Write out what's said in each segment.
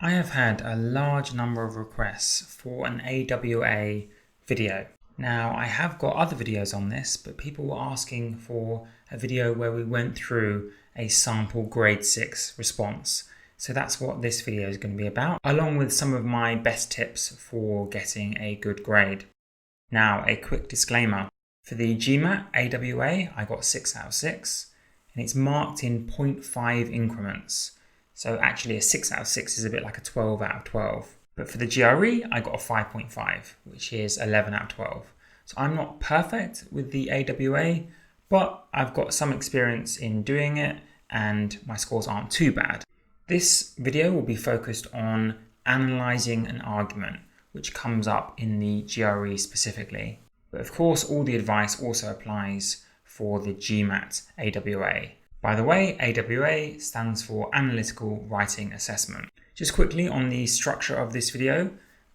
I have had a large number of requests for an AWA video. Now, I have got other videos on this, but people were asking for a video where we went through a sample grade 6 response. So that's what this video is going to be about, along with some of my best tips for getting a good grade. Now, a quick disclaimer. For the GMAT AWA, I got 6 out of 6, and it's marked in 0.5 increments. So actually a 6 out of 6 is a bit like a 12 out of 12. But for the GRE, I got a 5.5, which is 11 out of 12. So I'm not perfect with the AWA, but I've got some experience in doing it and my scores aren't too bad. This video will be focused on analysing an argument, which comes up in the GRE specifically. But of course, all the advice also applies for the GMAT AWA. By the way, AWA stands for Analytical Writing Assessment. Just quickly on the structure of this video,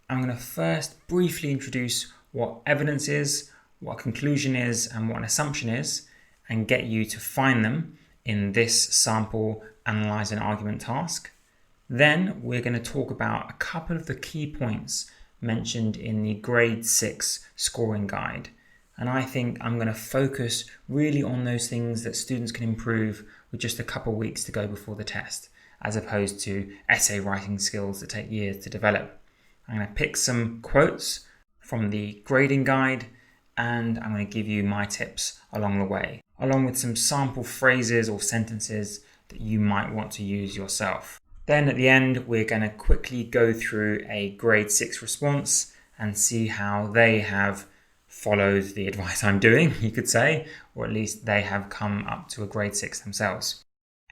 I'm going to first briefly introduce what evidence is, what a conclusion is, and what an assumption is, and get you to find them in this sample analyze an argument task. Then we're going to talk about a couple of the key points mentioned in the grade 6 scoring guide. And I think I'm going to focus really on those things that students can improve with just a couple of weeks to go before the test, as opposed to essay writing skills that take years to develop. I'm going to pick some quotes from the grading guide, and I'm going to give you my tips along the way, along with some sample phrases or sentences that you might want to use yourself. Then at the end, we're going to quickly go through a grade 6 response and see how they have followed the advice I'm doing, you could say, or at least they have come up to a grade 6 themselves.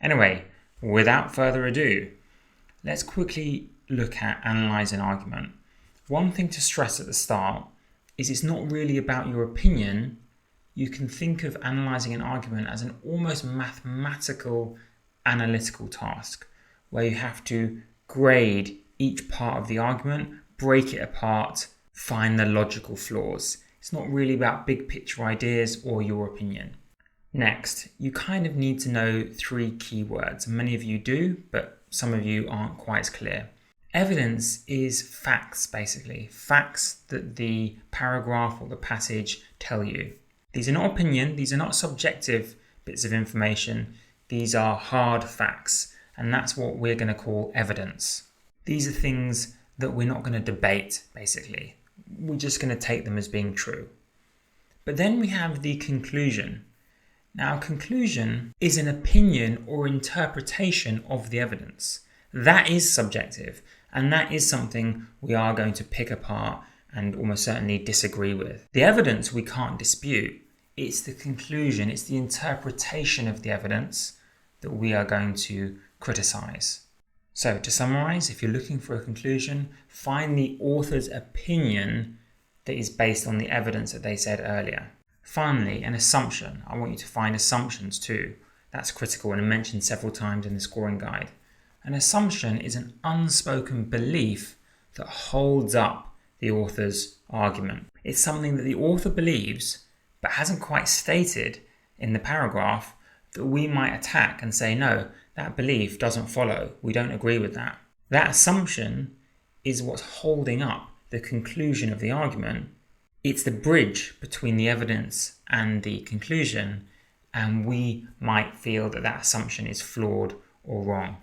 Anyway, without further ado, let's quickly look at analyze an argument. One thing to stress at the start is it's not really about your opinion. You can think of analyzing an argument as an almost mathematical, analytical task, where you have to grade each part of the argument, break it apart, find the logical flaws. It's not really about big picture ideas or your opinion. Next, you kind of need to know 3 keywords. Many of you do, but some of you aren't quite as clear. Evidence is facts, basically. Facts that the paragraph or the passage tell you. These are not opinion, these are not subjective bits of information. These are hard facts, and that's what we're going to call evidence. These are things that we're not going to debate, basically. We're just going to take them as being true. But then we have the conclusion. Now, conclusion is an opinion or interpretation of the evidence. That is subjective, and that is something we are going to pick apart and almost certainly disagree with. The evidence we can't dispute. It's the conclusion, it's the interpretation of the evidence that we are going to criticize. So to summarize, if you're looking for a conclusion, find the author's opinion that is based on the evidence that they said earlier. Finally, an assumption. I want you to find assumptions too. That's critical and mentioned several times in the scoring guide. An assumption is an unspoken belief that holds up the author's argument. It's something that the author believes but hasn't quite stated in the paragraph that we might attack and say, no, that belief doesn't follow. We don't agree with that. That assumption is what's holding up the conclusion of the argument. It's the bridge between the evidence and the conclusion, and we might feel that that assumption is flawed or wrong.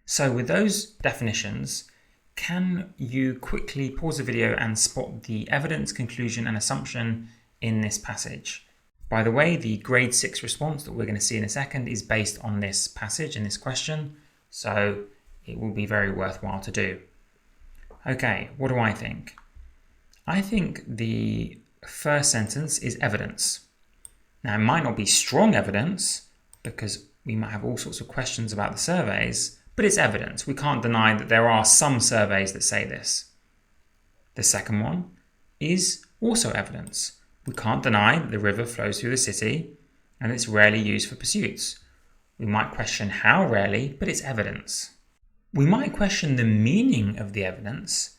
So with those definitions, can you quickly pause the video and spot the evidence, conclusion, and assumption in this passage? By the way, the grade 6 response that we're going to see in a second is based on this passage and this question, so it will be very worthwhile to do. Okay, what do I think? I think the first sentence is evidence. Now, it might not be strong evidence because we might have all sorts of questions about the surveys, but it's evidence. We can't deny that there are some surveys that say this. The second one is also evidence. We can't deny that the river flows through the city and it's rarely used for pursuits. We might question how rarely, but it's evidence. We might question the meaning of the evidence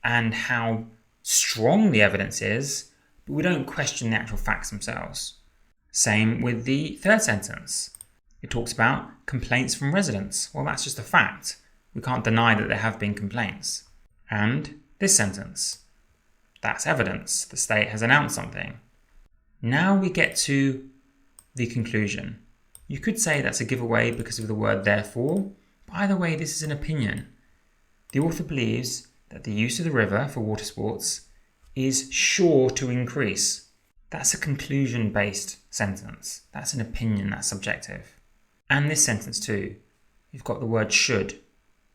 and how strong the evidence is, but we don't question the actual facts themselves. Same with the third sentence. It talks about complaints from residents. Well, that's just a fact. We can't deny that there have been complaints. And this sentence, that's evidence. The state has announced something. Now we get to the conclusion. You could say that's a giveaway because of the word therefore. By the way, this is an opinion. The author believes that the use of the river for water sports is sure to increase. That's a conclusion-based sentence. That's an opinion, that's subjective. And this sentence too, you've got the word should.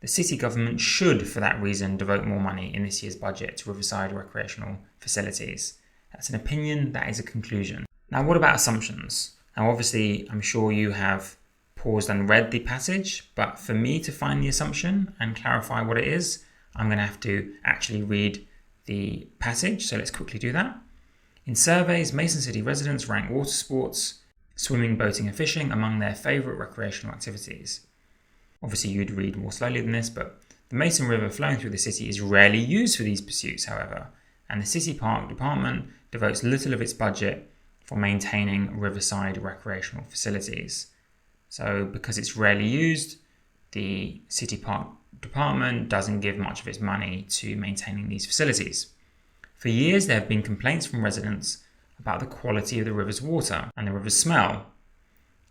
The city government should, for that reason, devote more money in this year's budget to riverside recreational facilities. That's an opinion, that is a conclusion. Now, what about assumptions? Now, obviously, I'm sure you have paused and read the passage, but for me to find the assumption and clarify what it is, I'm going to have to actually read the passage. So let's quickly do that. In surveys, Mason City residents rank water sports, swimming, boating and fishing among their favourite recreational activities. Obviously, you'd read more slowly than this, but the Mason River flowing through the city is rarely used for these pursuits, however, and the City Park Department devotes little of its budget for maintaining riverside recreational facilities. So because it's rarely used, the City Park Department doesn't give much of its money to maintaining these facilities. For years, there have been complaints from residents about the quality of the river's water and the river's smell.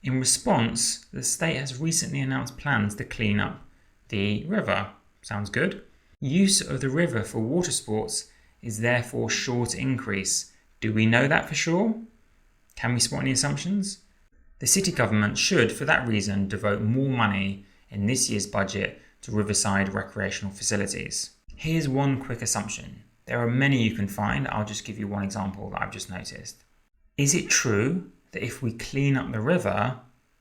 In response, the state has recently announced plans to clean up the river. Sounds good. Use of the river for water sports is therefore sure to increase. Do we know that for sure? Can we spot any assumptions? The city government should, for that reason, devote more money in this year's budget to riverside recreational facilities. Here's one quick assumption. There are many you can find. I'll just give you one example that I've just noticed. Is it true that if we clean up the river,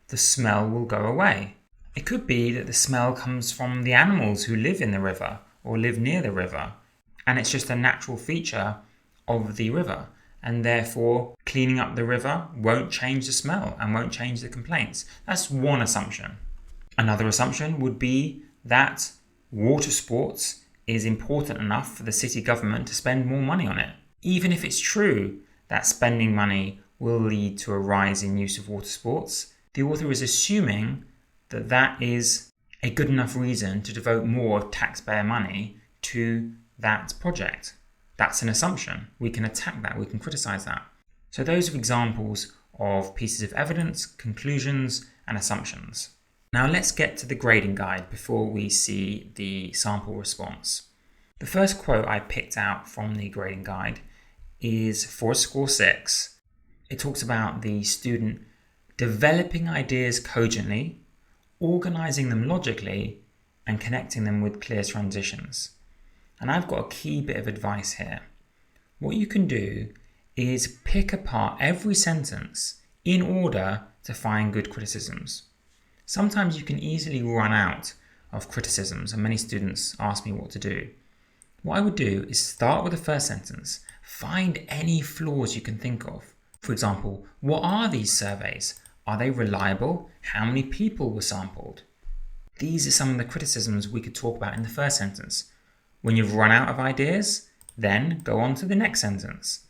the smell will go away? It could be that the smell comes from the animals who live in the river or live near the river, and it's just a natural feature of the river, and therefore cleaning up the river won't change the smell and won't change the complaints. That's one assumption. Another assumption would be that water sports is important enough for the city government to spend more money on it. Even if it's true that spending money will lead to a rise in use of water sports, the author is assuming that that is a good enough reason to devote more taxpayer money to that project. That's an assumption. We can attack that, we can criticize that. So those are examples of pieces of evidence, conclusions, and assumptions. Now let's get to the grading guide before we see the sample response. The first quote I picked out from the grading guide is for score 6. It talks about the student developing ideas cogently, organizing them logically, and connecting them with clear transitions. And I've got a key bit of advice here. What you can do is pick apart every sentence in order to find good criticisms. Sometimes you can easily run out of criticisms, and many students ask me what to do. What I would do is start with the first sentence, find any flaws you can think of. For example, what are these surveys? Are they reliable? How many people were sampled? These are some of the criticisms we could talk about in the first sentence. When you've run out of ideas, then go on to the next sentence.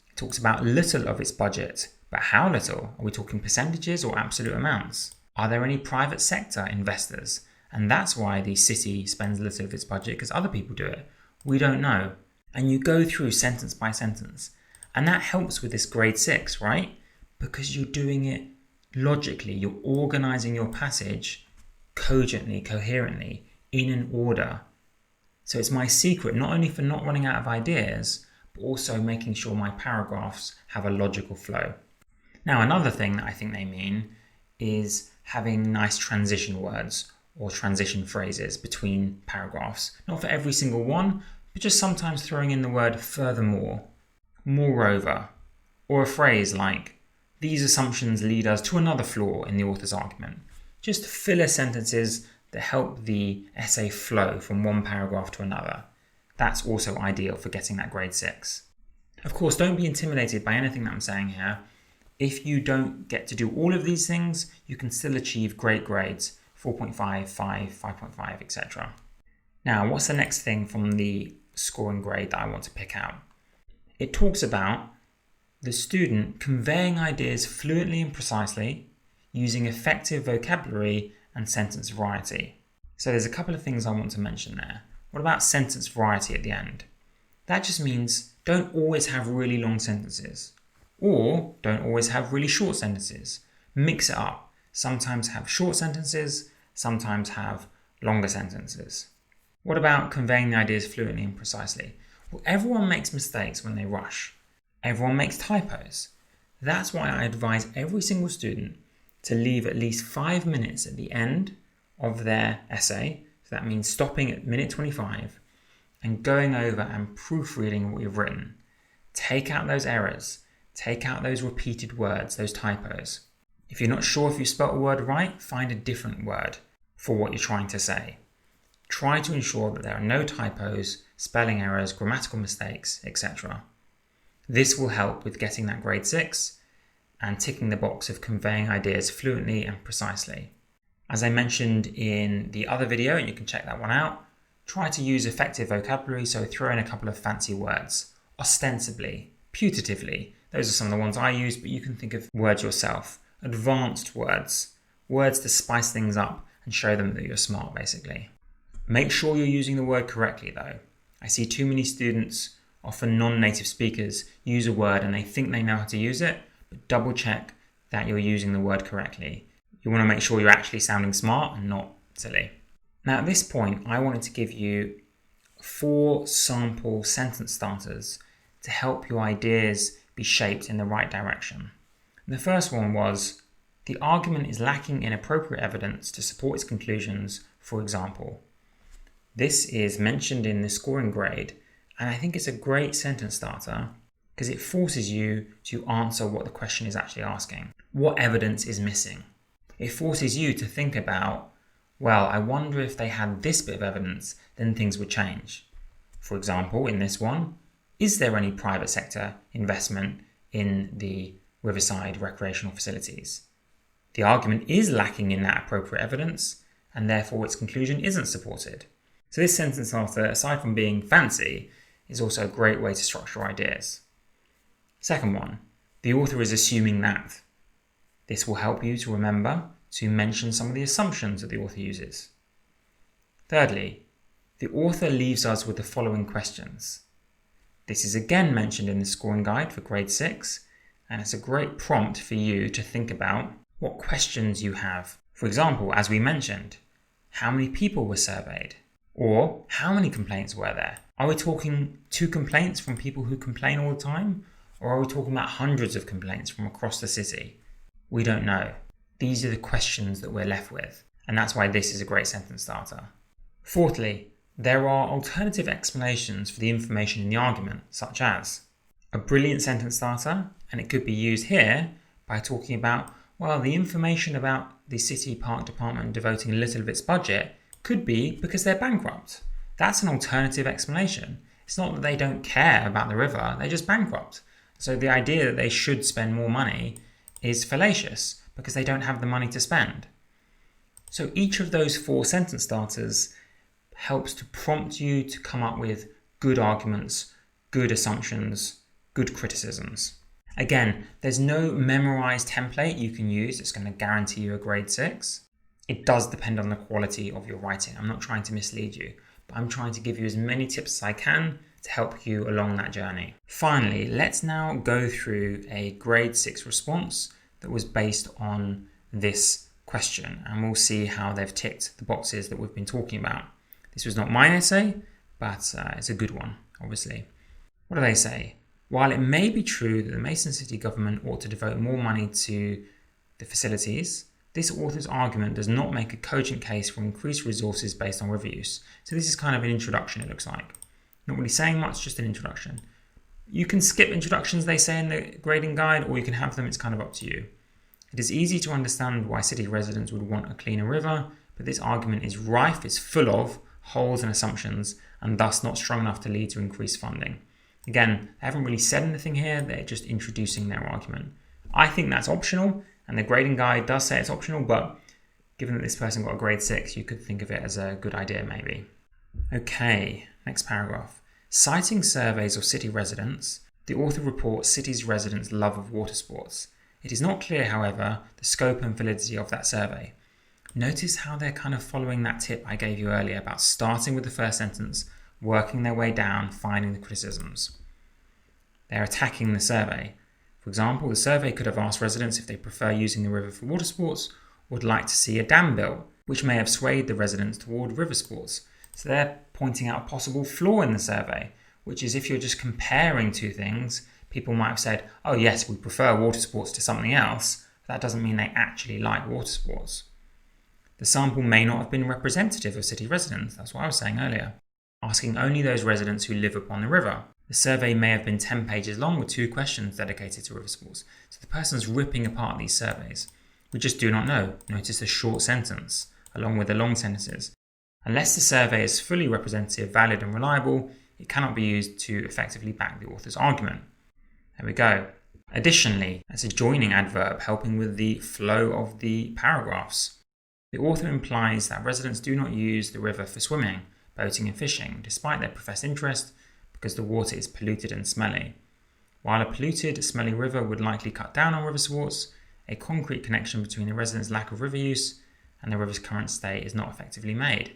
It talks about little of its budget, but how little? Are we talking percentages or absolute amounts? Are there any private sector investors? And that's why the city spends little of its budget, because other people do it. We don't know. And you go through sentence by sentence. And that helps with this grade 6, right? Because you're doing it logically. You're organizing your passage cogently, coherently, in an order. So it's my secret, not only for not running out of ideas, but also making sure my paragraphs have a logical flow. Now, another thing that I think they mean is having nice transition words or transition phrases between paragraphs. Not for every single one, but just sometimes throwing in the word furthermore, moreover, or a phrase like, these assumptions lead us to another flaw in the author's argument. Just filler sentences that help the essay flow from one paragraph to another. That's also ideal for getting that grade 6. Of course, don't be intimidated by anything that I'm saying here. If you don't get to do all of these things, you can still achieve great grades, 4.5, 5, 5.5, etc. Now, what's the next thing from the scoring grade that I want to pick out? It talks about the student conveying ideas fluently and precisely, using effective vocabulary and sentence variety. So there's a couple of things I want to mention there. What about sentence variety at the end? That just means don't always have really long sentences, or don't always have really short sentences. Mix it up. Sometimes have short sentences, sometimes have longer sentences. What about conveying the ideas fluently and precisely? Well, everyone makes mistakes when they rush. Everyone makes typos. That's why I advise every single student to leave at least 5 minutes at the end of their essay. So that means stopping at minute 25 and going over and proofreading what you've written. Take out those errors. Take out those repeated words, those typos. If you're not sure if you spelt a word right, find a different word for what you're trying to say. Try to ensure that there are no typos, spelling errors, grammatical mistakes, etc. This will help with getting that grade 6 and ticking the box of conveying ideas fluently and precisely. As I mentioned in the other video, and you can check that one out, try to use effective vocabulary, so throw in a couple of fancy words. Ostensibly, putatively, those are some of the ones I use, but you can think of words yourself. Advanced words, words to spice things up and show them that you're smart, basically. Make sure you're using the word correctly though. I see too many students, often non-native speakers, use a word and they think they know how to use it, but double check that you're using the word correctly. You want to make sure you're actually sounding smart and not silly. Now at this point, I wanted to give you 4 sample sentence starters to help your ideas be shaped in the right direction. And the first one was, the argument is lacking in appropriate evidence to support its conclusions, for example. This is mentioned in the scoring grade, and I think it's a great sentence starter because it forces you to answer what the question is actually asking. What evidence is missing? It forces you to think about, well, I wonder if they had this bit of evidence, then things would change. For example, in this one, is there any private sector investment in the riverside recreational facilities? The argument is lacking in that appropriate evidence, and therefore its conclusion isn't supported. So this sentence starter, aside from being fancy, is also a great way to structure ideas. Second one, the author is assuming that. This will help you to remember to mention some of the assumptions that the author uses. Thirdly, the author leaves us with the following questions. This is again mentioned in the scoring guide for grade 6, and it's a great prompt for you to think about what questions you have. For example, as we mentioned, how many people were surveyed? Or how many complaints were there? Are we talking 2 complaints from people who complain all the time? Or are we talking about hundreds of complaints from across the city? We don't know. These are the questions that we're left with, and that's why this is a great sentence starter. Fourthly, there are alternative explanations for the information in the argument, such as a brilliant sentence starter, and it could be used here by talking about, well, the information about the City Park Department devoting little of its budget could be because they're bankrupt. That's an alternative explanation. It's not that they don't care about the river, they're just bankrupt. So the idea that they should spend more money is fallacious because they don't have the money to spend. So each of those 4 sentence starters helps to prompt you to come up with good arguments, good assumptions, good criticisms. Again, there's no memorized template you can use that's going to guarantee you a grade 6. It does depend on the quality of your writing. I'm not trying to mislead you, but I'm trying to give you as many tips as I can to help you along that journey. Finally, let's now go through a grade 6 response that was based on this question, and we'll see how they've ticked the boxes that we've been talking about. This was not my essay, but it's a good one, obviously. What do they say? While it may be true that the Mason City government ought to devote more money to the facilities, this author's argument does not make a cogent case for increased resources based on river use. So this is kind of an introduction, it looks like. Not really saying much, just an introduction. You can skip introductions, they say in the grading guide, or you can have them, it's kind of up to you. It is easy to understand why city residents would want a cleaner river, but this argument is rife, it's full of holes and assumptions, and thus not strong enough to lead to increased funding. Again, they haven't really said anything here, they're just introducing their argument. I think that's optional, and the grading guide does say it's optional, but given that this person got a grade 6, you could think of it as a good idea maybe. Okay, next paragraph. Citing surveys of city residents, the author reports city's residents' love of water sports. It is not clear, however, the scope and validity of that survey. Notice how they're kind of following that tip I gave you earlier about starting with the first sentence, working their way down, finding the criticisms. They're attacking the survey. For example, the survey could have asked residents if they prefer using the river for water sports or would like to see a dam built, which may have swayed the residents toward river sports. So they're pointing out a possible flaw in the survey, which is if you're just comparing two things, people might have said, oh yes, we prefer water sports to something else. That doesn't mean they actually like water sports. The sample may not have been representative of city residents, that's what I was saying earlier, asking only those residents who live upon the river. The survey may have been 10 pages long with 2 questions dedicated to river sports. So the person's ripping apart these surveys. We just do not know. Notice the short sentence, along with the long sentences. Unless the survey is fully representative, valid and reliable, it cannot be used to effectively back the author's argument. There we go. Additionally, as a joining adverb helping with the flow of the paragraphs. The author implies that residents do not use the river for swimming, boating and fishing, despite their professed interest, because the water is polluted and smelly. While a polluted, smelly river would likely cut down on river sports, a concrete connection between the residents' lack of river use and the river's current state is not effectively made.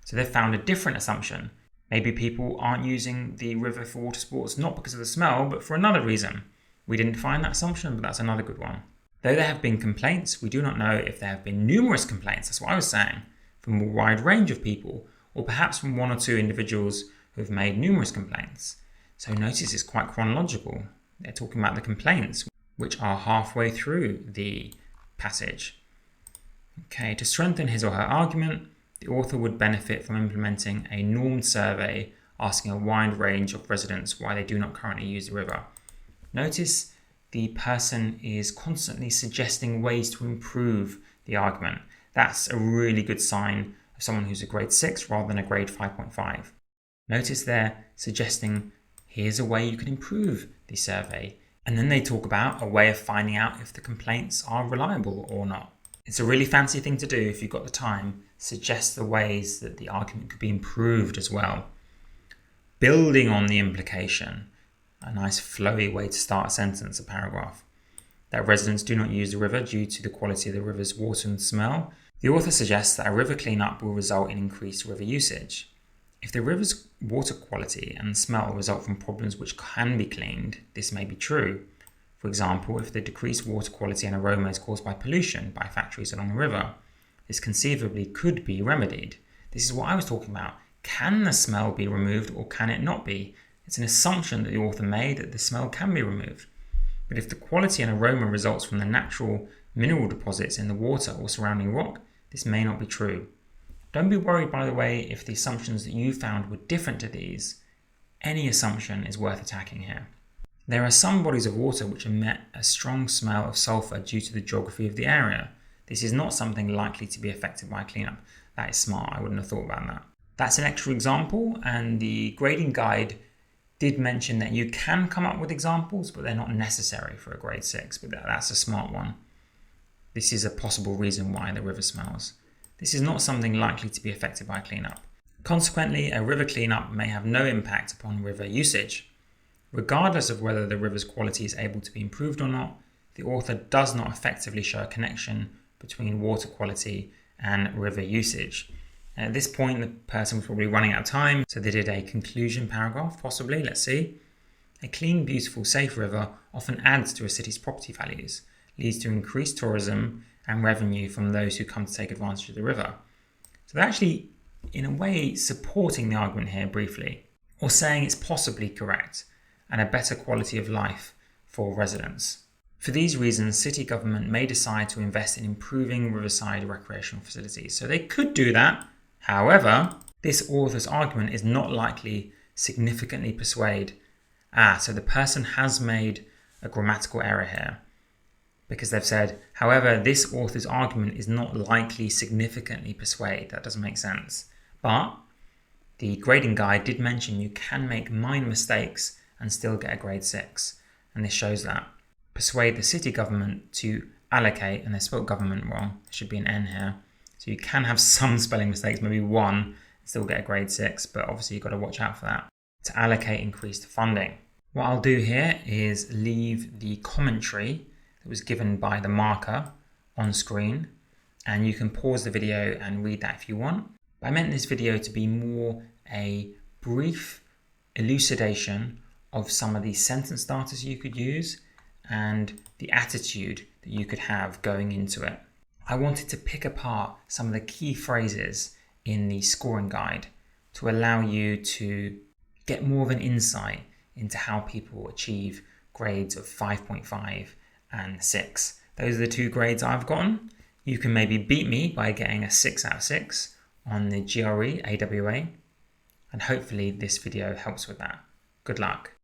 So they've found a different assumption. Maybe people aren't using the river for water sports not because of the smell, but for another reason. We didn't find that assumption, but that's another good one. Though there have been complaints, we do not know if there have been numerous complaints, that's what I was saying, from a wide range of people, or perhaps from 1 or 2 individuals who have made numerous complaints. So notice it's quite chronological. They're talking about the complaints, which are halfway through the passage. Okay, to strengthen his or her argument, the author would benefit from implementing a normed survey asking a wide range of residents why they do not currently use the river. Notice the person is constantly suggesting ways to improve the argument. That's a really good sign of someone who's a grade 6 rather than a grade 5.5. Notice they're suggesting, here's a way you can improve the survey. And then they talk about a way of finding out if the complaints are reliable or not. It's a really fancy thing to do if you've got the time. Suggest the ways that the argument could be improved as well. Building on the implication. A nice flowy way to start a sentence, a paragraph. That residents do not use the river due to the quality of the river's water and smell. The author suggests that a river cleanup will result in increased river usage. If the river's water quality and smell result from problems which can be cleaned, this may be true. For example, if the decreased water quality and aroma is caused by pollution by factories along the river, this conceivably could be remedied. This is what I was talking about. Can the smell be removed or can it not be? It's an assumption that the author made that the smell can be removed. But if the quality and aroma results from the natural mineral deposits in the water or surrounding rock, this may not be true. Don't be worried, by the way, if the assumptions that you found were different to these. Any assumption is worth attacking here. There are some bodies of water which emit a strong smell of sulfur due to the geography of the area. This is not something likely to be affected by cleanup. That is smart, I wouldn't have thought about that. That's an extra example, and the grading guide did mention that you can come up with examples, but they're not necessary for a grade 6, but that's a smart one. This is a possible reason why the river smells. This is not something likely to be affected by cleanup. Consequently, a river cleanup may have no impact upon river usage. Regardless of whether the river's quality is able to be improved or not, the author does not effectively show a connection between water quality and river usage. At this point, the person was probably running out of time, so they did a conclusion paragraph, possibly. Let's see. A clean, beautiful, safe river often adds to a city's property values, leads to increased tourism and revenue from those who come to take advantage of the river. So they're actually, in a way, supporting the argument here briefly, or saying it's possibly correct and a better quality of life for residents. For these reasons, city government may decide to invest in improving riverside recreational facilities. So they could do that. However, this author's argument is not likely significantly persuade. So the person has made a grammatical error here because they've said, however, this author's argument is not likely significantly persuade. That doesn't make sense. But the grading guide did mention you can make minor mistakes and still get a grade 6. And this shows that. Persuade the city government to allocate, and they spelled government wrong. There should be an N here. So you can have some spelling mistakes, maybe 1, and still get a grade 6, but obviously you've got to watch out for that. To allocate increased funding. What I'll do here is leave the commentary that was given by the marker on screen, and you can pause the video and read that if you want. But I meant this video to be more a brief elucidation of some of these sentence starters you could use and the attitude that you could have going into it. I wanted to pick apart some of the key phrases in the scoring guide to allow you to get more of an insight into how people achieve grades of 5.5 and 6. Those are the two grades I've gotten. You can maybe beat me by getting a 6 out of 6 on the GRE AWA, and hopefully this video helps with that. Good luck.